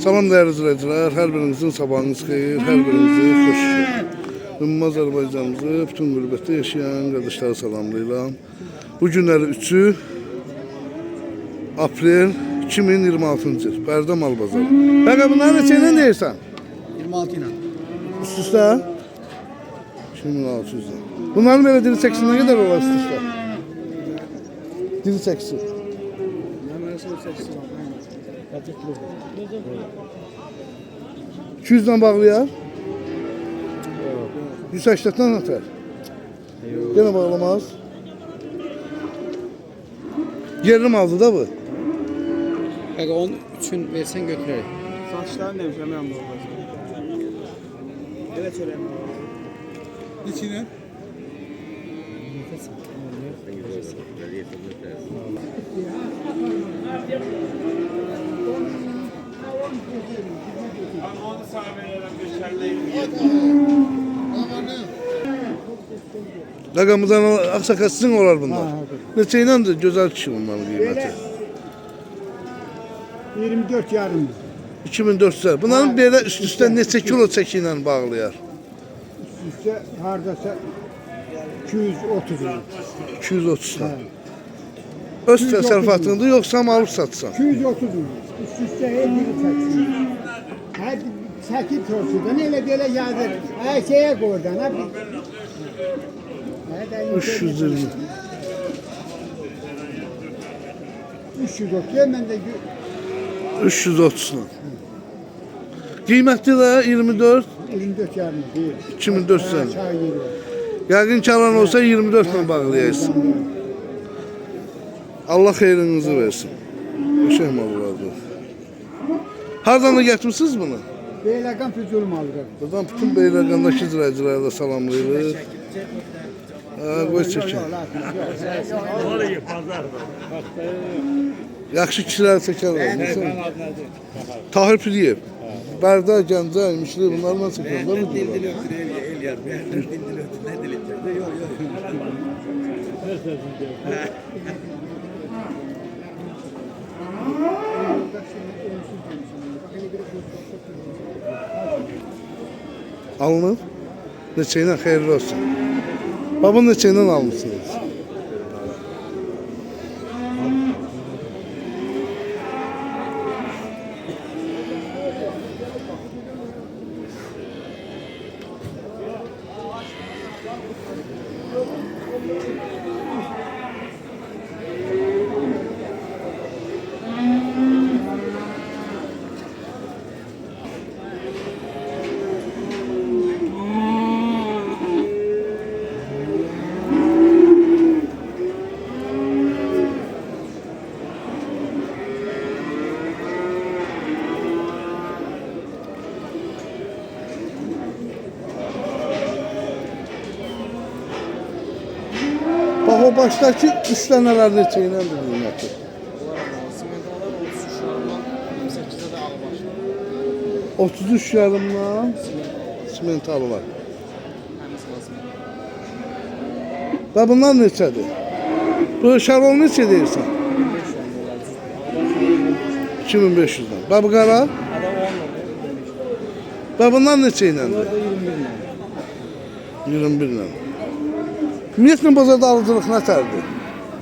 Salam değerli izleyiciler, her birinizin sabahınız xeyir, her birinizi hoş geldiniz. Ümumi Azərbaycanımızı bütün qürbətdə yaşayan qardaşları salamlayıram. Bu günləri 3 aprel 2026-cı il, Bərdə Mal Bazarı. Bəqə bunları neçə ilə deyirsən? 26 ilə. Üst-üstə? 2600 ilə. Bunların belə diri çəkisi nə qədər olar üst-üstə? Diri çəkisi. Mən son çəkisi var. 200'den bağlayar. 180'den atar. Gene bağlamaz. Yerli maldı da bu. Bak onun üçün versen götürerek. Saçlar neymiş hemen olmaz. Evet öyle. İçine. Rakamızdan aksakasın olar bunlar. Neçə iləndir gözəl kişi bunların qiyməti. 24 yarım. 2400. Bunların belə üst-üstə neçə kilo çəki ilə bağlayar? Üstüste hardasa 230 lira. 230 lira. Öz təsərrüfatındır yoxsa alıp satsan? 230 lira. Üstüste her biri çeksin. Her çekip tortudan öyle böyle yazır. Her şeye koydan abi. 320. 330 ben de 330 lira. Qiymətli də 24 24 yarım değil. 2400 lira. Çay geliyor. Yəqin ki alan olsa 24 ilə bağlayarsın. Allah xeyrinizi versin. Şey mallardır. Hardan da gətirmisiniz bunu? Beylerden füzulum alırım. Buradan bütün Beylərqandakı izləyicilərə də salamlayırıq. Qoy çəkin. Yaxşı kişilər çəkərlər. Tahir Piriyev. Bərdə, Gəncə, Mişli bunlarla çəkərlər. Dil ötür el yar. Dil ötür ne dil ötür. Yok. Alınır. Neçə ilə xeyirli olsun. Babın neçə ilə almışsınız? Bax o başdakı üstənələr neçə ilə qiyməti? Simentalar 33 yarımdan 28'e de alı var. 33 yarımdan simentalı var. Hangisi lazım? Və bunlar neçədir? Bu şarol neçə deyirsən? 2500'dan. Və bu qara? Və bunlar neçə iləndir? 21 ilə. Ümumiyyətlə bazarda alıcılıq nətərdir?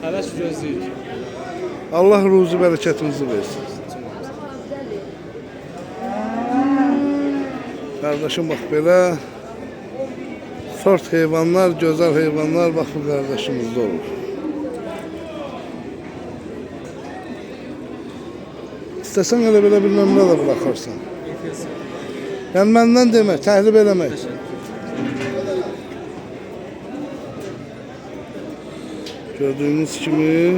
Həvəs gözləyir. Allah ruzi bərəkətinizi versin. Qardaşım bax belə sort heyvanlar, gözəl heyvanlar bax bu qardaşımızda olur. İstəsən elə belə bir nömrə də buraxarsan. Yəni məndən demək, təhlib eləmək. Gördüğünüz kimi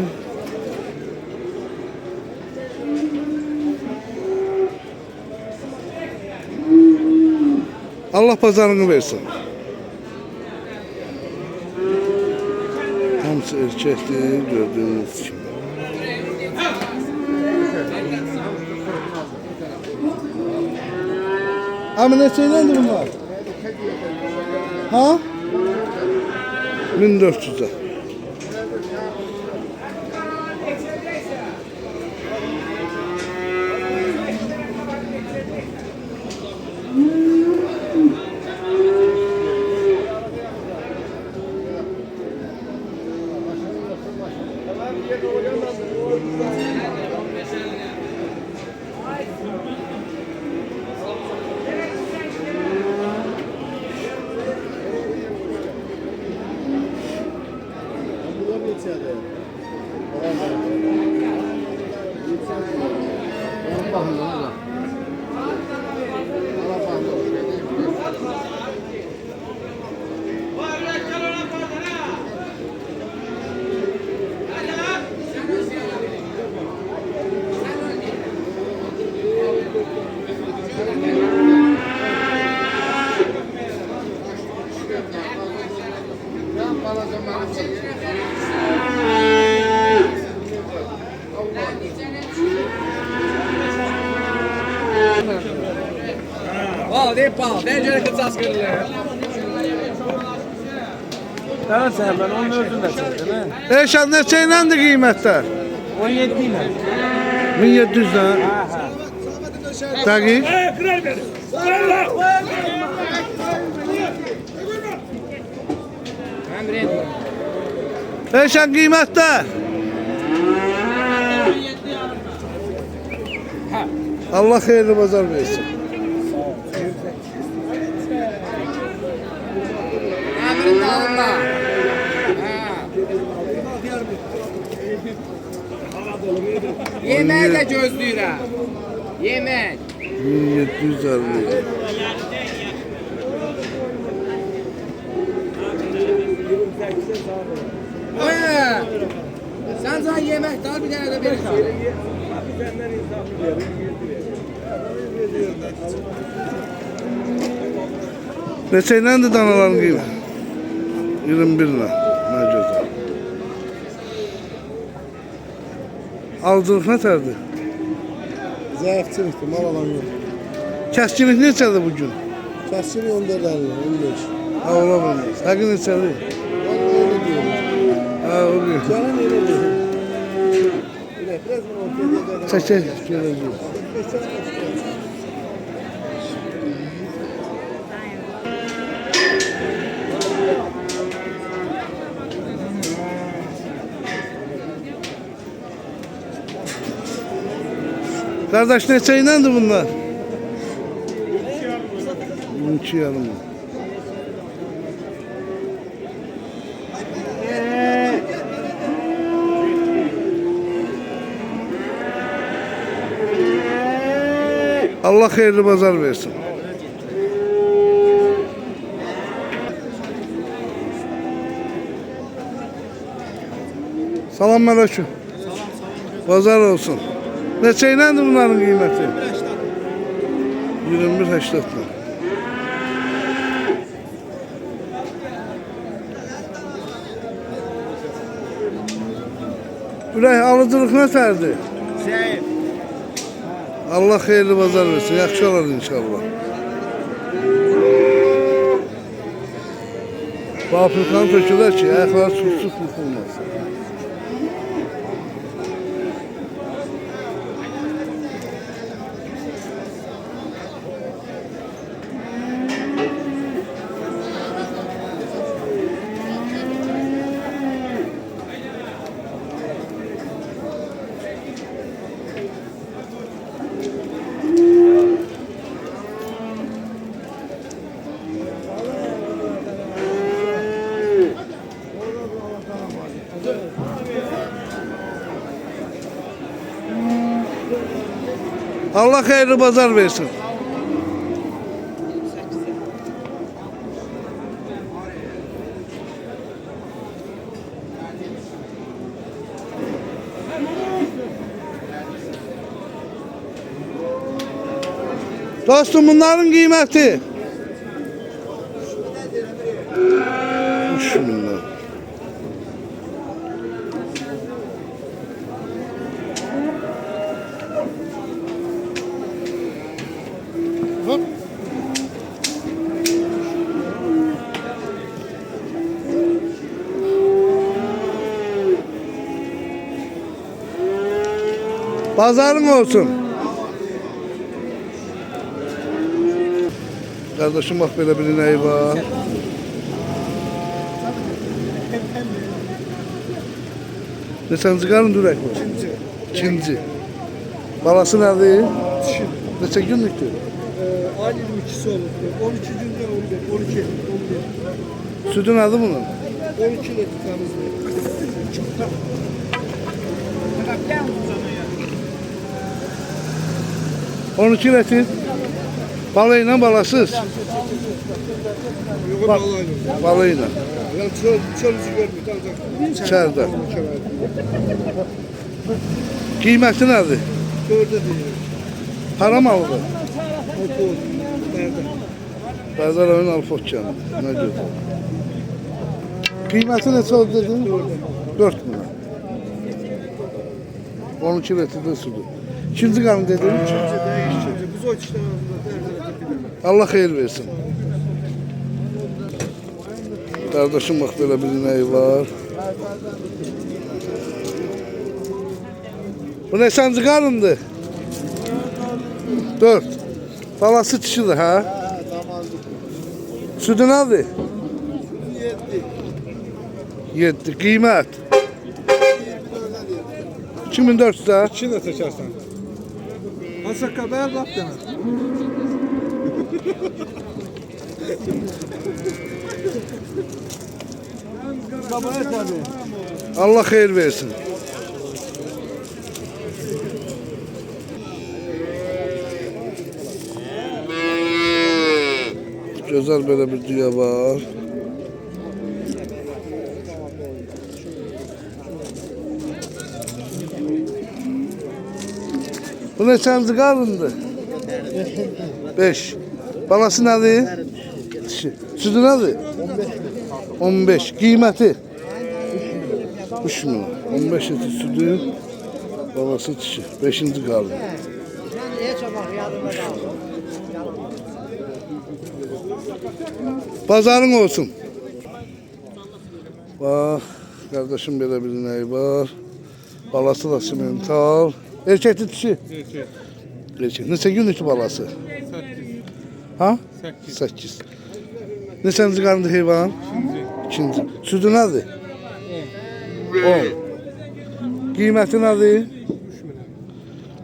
Allah pazarını versin. Hamısı erkektir gördüğünüz gibi. Abi ne şeylendi bunlar? Ha? 1400'e. baxın da. Ala baxın. Al, deyip al. Ben göre kız askırlı. Tamam sen ben onun özünde çektim he. Eşan neçəyləndi qiymətlər? 17 ile. 1700'dən. Ha ha. Dəqiq. Emrin. Eşan qiymətlər? Allah xeyirli bazar versin. Emrin dalında. Yemeği de gözlüyürəm. Yemek. 1750. Oya. Sen sana yemek dar bir tane de verirsin. Neçəyləndir danaların qiymət? 21 ilə. Nə gözəl. Alıcılıq nətərdir? Zəifçilikdir, mal alan yox. Kəskinlik neçədir bugün? Kəsir 14.50, 15. Ha, ola bilməz. Həqi neçədir? Vallahi öyle diyorum. Ha, o gün. Canım öyle diyor. Biraz mı ortaya Çəkək, görəcəyik. Qardaş neçə iləndir bunlar? 12 yarım. Allah xeyirli bazar versin. Salam aleyküm. Bazar olsun. Neçə iləndir bunların qiyməti? 21.80. Ürək alıcılıq nətərdir? Zəif. Allah xeyirli bazar versin. Yaxşı olar inşallah. Bu Afrikanı tökülər ki, ayaqları susuz yıxılmaz. Allah xeyirli bazar versin. Dostum bunların qiyməti 3.000 lira. Pazarın olsun. Kardeşim bak böyle bir ineği var. Neçənci qarın dürək var? İkinci. Balası nədir? Neçə günlükdür? Ayın 22'si olur. 13. günden 11, 12, 11. Sütü nədir bunun? 12 litre temizliği. 12 litre. Balayla balasız. Yox, Bak. vallahi. Balayla. Yəni çölüsü görmür, ancaq İçeride. Kıymeti nedir? dördə deyir. Para mı aldı? Alkohol, dərdə. Bəzər oyun Alfotcan. Ne güzel. Kıymeti ne oldu dedin? 4 milyon. 12 litre sudur. İkinci kanı dedin. İkinci dəyişici. Biz o iki dənə dərdələ Allah xeyir versin. Kardeşim bak böyle bir ineği var. Bu ne sancı karındı? 4. Balası dişidir ha? Sütü nedir? 7. Kıymet? 2400 ha? İki də çəkərsən. Hansaq qədər lap demə. Babaya tabii. Allah xeyir versin. Güzel böyle bir dünya var. Bu ne çemzi karındı? 5. Balası nedir? Dişi. Sütü nedir? 15. Kıymeti? 3 milyon. 15 eti sütü. Balası dişi. 5. kaldı. Pazarın olsun. Bak kardeşim böyle bir ineği var. Balası da simental. Erkekli dişi. Erkek. Neçə günlükdür balası? 8. Ha? 8. Neçənci qarnıdır heyvan? 2. Sütü nədir? 10. Qiyməti nədir?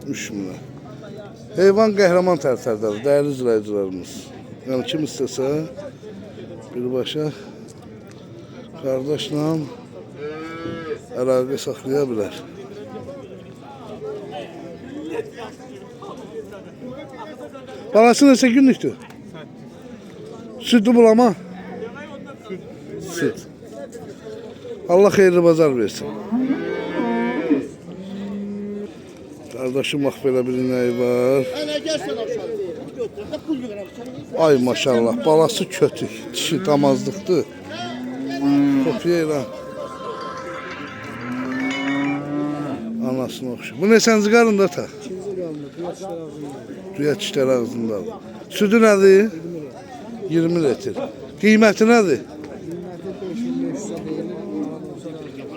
3 milyon. Heyvan qəhrəman tərtərdədir, dəyərli izləyicilərimiz. Yəni kim istəsə birbaşa qardaşla əlaqə saxlaya bilər. Balası neçə günlükdür? Sütü bulama? Süt. Allah xeyirli bazar versin. Kardeşim bak böyle bir ineği var. Ay maşallah balası kötü. Dişi damazlıqdır. Kopya ilə. Anasını oxşu. Bu neçənci qarında ta? Düya çişlər ağzındadır. Sütü nədir? 20 litre. Qiyməti nədir?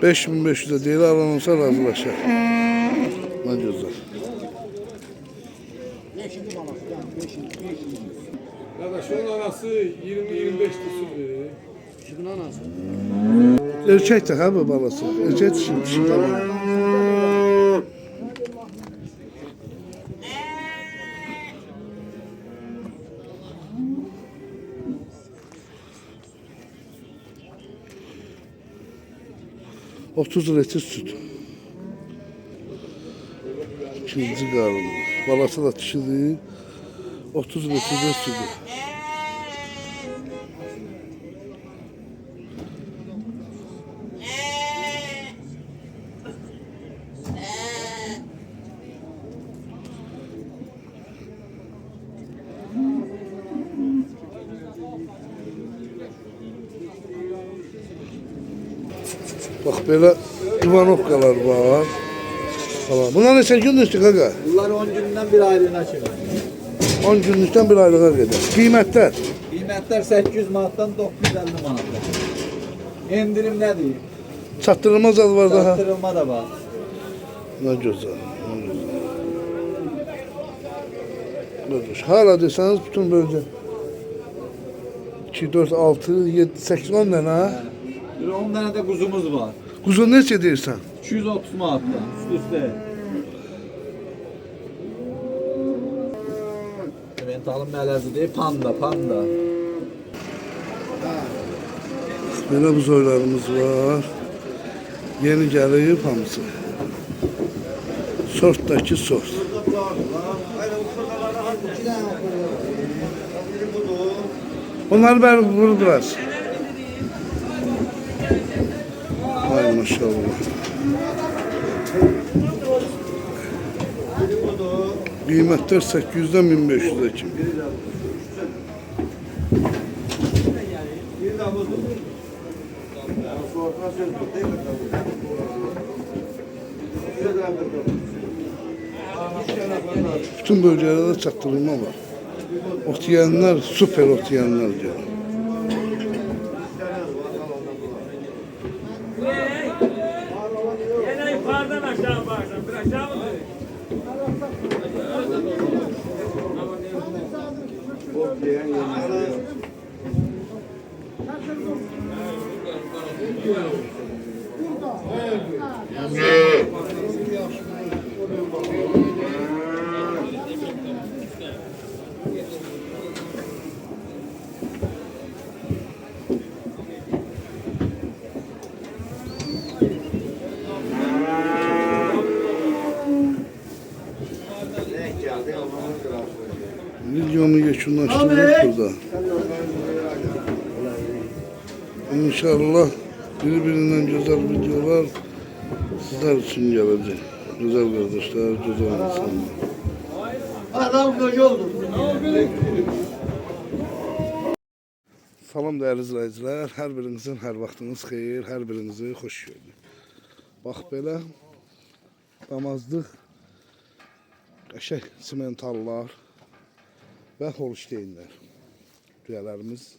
5500'e değil, alan olsa razılaşar. Ne güzel. Qardaş, onun anası 20-25 sürdü. Erkek de ha bu balası. Erkek dişi tamam. ...30 litre süt. İkinci karın. Balası da dişidir. 30 litre de sütü. Bak böyle Ivanovkalar var. Falan. Bunlar neçə gündür qaqa? Bunlar 10 gündən bir aylığına çıxır. 10 günlükdən bir aylığa qədər. Qiymətlər? Qiymətlər 800 manatdan 950 manata. Endirim nə deyir? Çatdırılma zad var daha. Çatdırılma da var. Ne güzel. Ne güzel. Kardeş, hala deseniz bütün bölge 2, 4, 6, 7, 8, 10 tane ha. Bir 10 dənə də quzumuz var. Kuzu neçə deyirsən? 230 manatdan üst-üstə. Mentalın mələzidir, panda. Belə buzoylarımız var. Yeni gəlib hamısı. Sortdakı sort. Bunlar ben vur biraz. Ay maşallah. Kıymetler 800'den 1500'e kim? Bütün bölgelerde çaktırılma var. Ot yiyenler, süper ot yiyenler diyor. Yine yukarıdan aşağı bakarsan, bir aşağı mı? Videomu yakınlaştırdık burada. İnşallah birbirinden güzel videolar sizler için gelecek. Güzel kardeşler, güzel insanlar. Adam koca oldu. Salam değerli izləyicilər, hər birinizin hər vaxtınız xeyir, hər birinizi xoş gördük. Bax belə damazlıq, qəşəng simentallar və holşteynlər. Düyələrimiz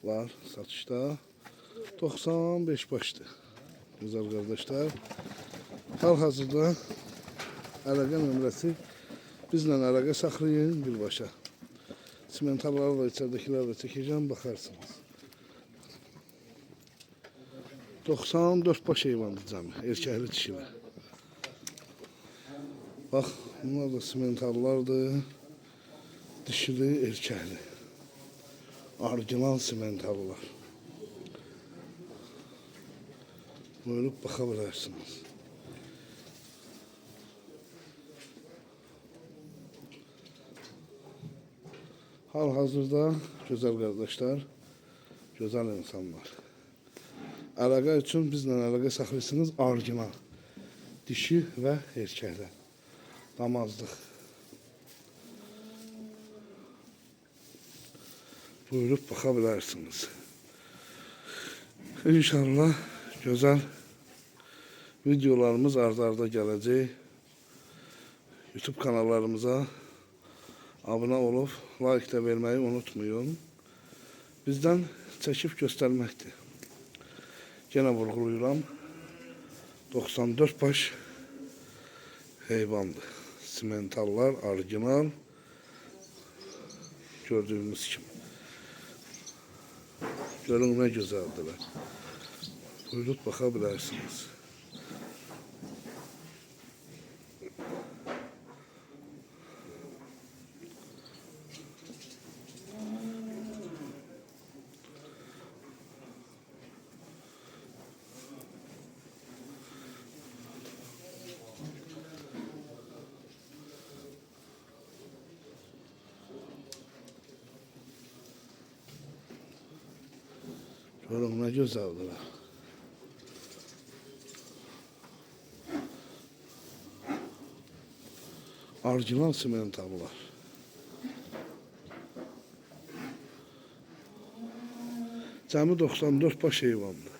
var satışda. 95 başdır. Güzel kardeşler. Hal-hazırda əlaqə nömrəsi bizlə əlaqə saxlayın birbaşa. Simentalları da içərdəkiləri də çəkəcəm, baxarsınız. 94 baş heyvandır cəmi, erkəkli dişili. Bax, bunlar da simentallardır. Dişili, erkəkli. Orijinal simentallar. Buyurup bakabilirsiniz. Hal-hazırda güzel kardeşler, güzel insanlar. Əlaqə üçün bizlə əlaqə saxlayırsınız, orijinal. Dişi və erkəklər. Damazlıq. Buyurup bakabilirsiniz. İnşallah güzel videolarımız arda gelecek. YouTube kanallarımıza abone olup like de vermeyi unutmayın. Bizden çekip göstermektir. Gene vurguluyorum. 94 baş heyvandı. Simentallar, orijinal. Gördüğümüz gibi. Görün ne güzeldiler. Buyurup bakabilirsiniz. Görün ne güzeldiler. Orijinal simentallar. Cəmi 94 baş heyvandır.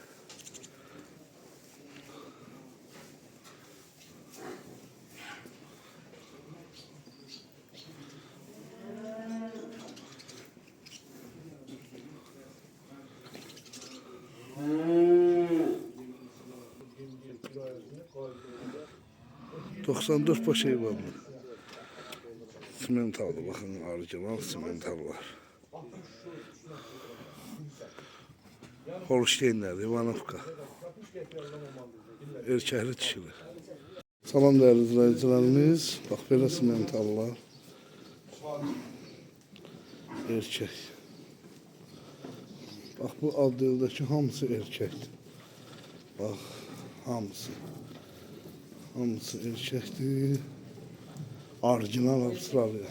...94 baş heyvandır. Simentaldı, bakın orijinal simentallar. Holşteynler, Ivanovka. Erkəkli dişili. Salam değerli izləyicilərimiz. Bax belə simentallar. Erkək. Bax bu adildəki hamısı erkəkdir. Bax hamısı. Hamısı erkəkdir. Orijinal Avustralya.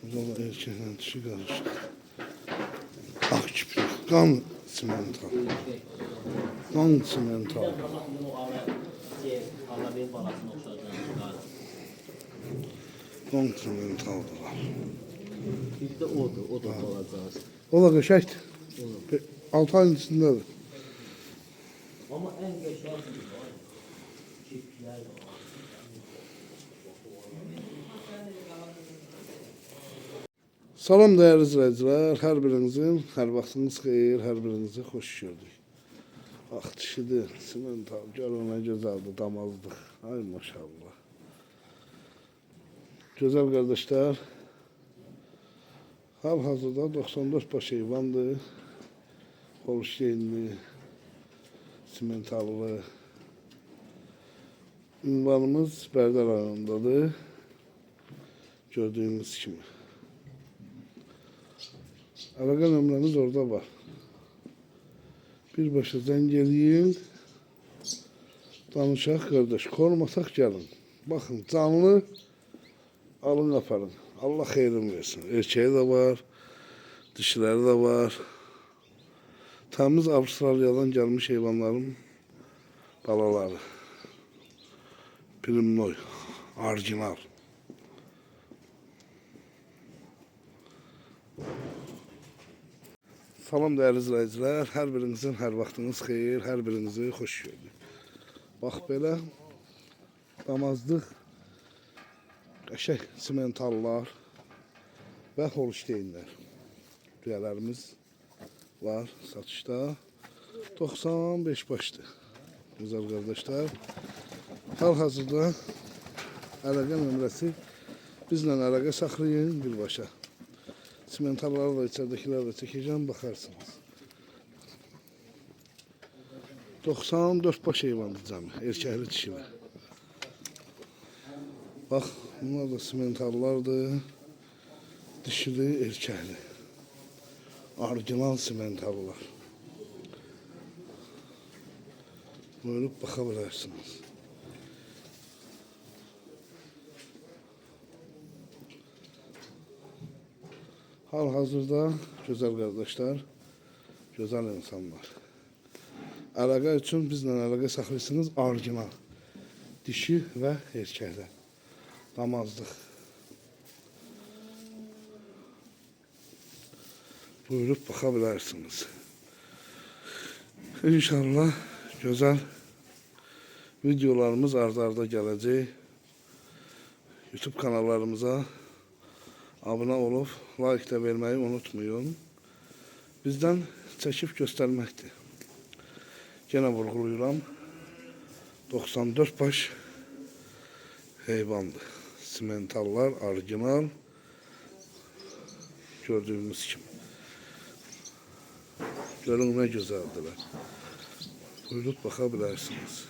Burada da erkekle dişi karışık. Ak küpür. Kan simental. Kan simental. Kan simentaldılar. Bir de odur, o da olacaq. O da qəşəkdir. 6 ayın içindədir. Amma ən qəşəng çiplər var. Salam dəyərli izləyicilər, hər birinizin, hər vaxtınız xeyir, hər birinizi xoş gördük. Bax, dişidir, simental, görün nə gözəldir, damazdıq. Ay maşallah. Gözəl qardaşlar, hal-hazırda 94 baş heyvandır. Holşteynli, simentallı. Ünvanımız Bərdə rayonundadır. Gördüyünüz kimi. Əlaqə nömrəmiz orada var. Birbaşa zəng eləyin. Danışaq qardaş, kormasaq gəlin. Baxın, canlı alın aparın. Allah xeyrin versin. Erkeği də var, dişiləri də var. Təmiz Avustraliyadan gəlmiş heyvanların balaları. Primnoy, orijinal. Salam dəyərli izləyicilər, hər birinizin hər vaxtınız xeyir, hər birinizi xoş gördük. Bax belə, damazlıq, qəşək simentallar və holşteynlər. Düyələrimiz var satışda. 95 başdır. Güzel qardaşlar. Hal-hazırda əlaqə nömrəsi bizlə əlaqə saxlayın birbaşa. Simentalları da içərdəkiləri də çəkəcəm, baxarsınız. 94 baş heyvandır cəmi, erkəkli dişili. Bax, bunlar da simentallardır. Dişili, erkəkli. Orijinal simentallar. Buyurup baxa bilərsiniz. Hal-hazırda gözəl qardaşlar, gözəl insanlar. Əlaqə üçün bizlə əlaqə saxlayırsınız, orijinal. Dişi və erkəklər. Damazlıq. Buyurup baxa bilərsiniz. İnşallah gözəl videolarımız arda-arda gələcək. YouTube kanallarımıza abunə olub, like də verməyi unutmayın. Bizdən çəkib göstərməkdir. Yenə vurğulayıram. 94 baş heyvandır. Simentallar, orijinal. Gördüğünüz kimi. Görün nə gözəldirlər. Buyurup baxa bilərsiniz.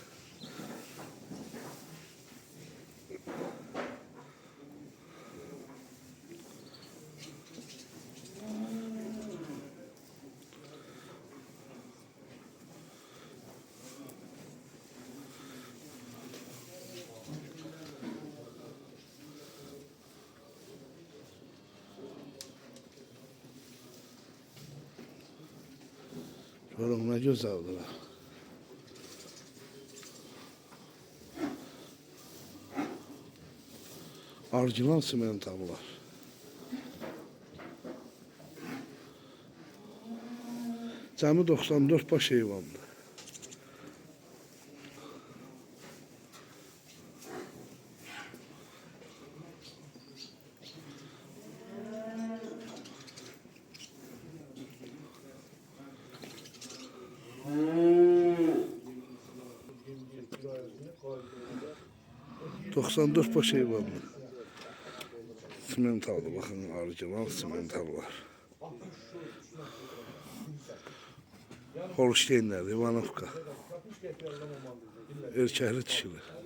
Görün nə gözəldirlər. Orijinal simentallar. Cəmi 94 baş heyvandır. ...94 baş heyvandır. Simentallı, bakın orijinal simentallar. Holşteynler, Ivanovka. Erkəkli dişili.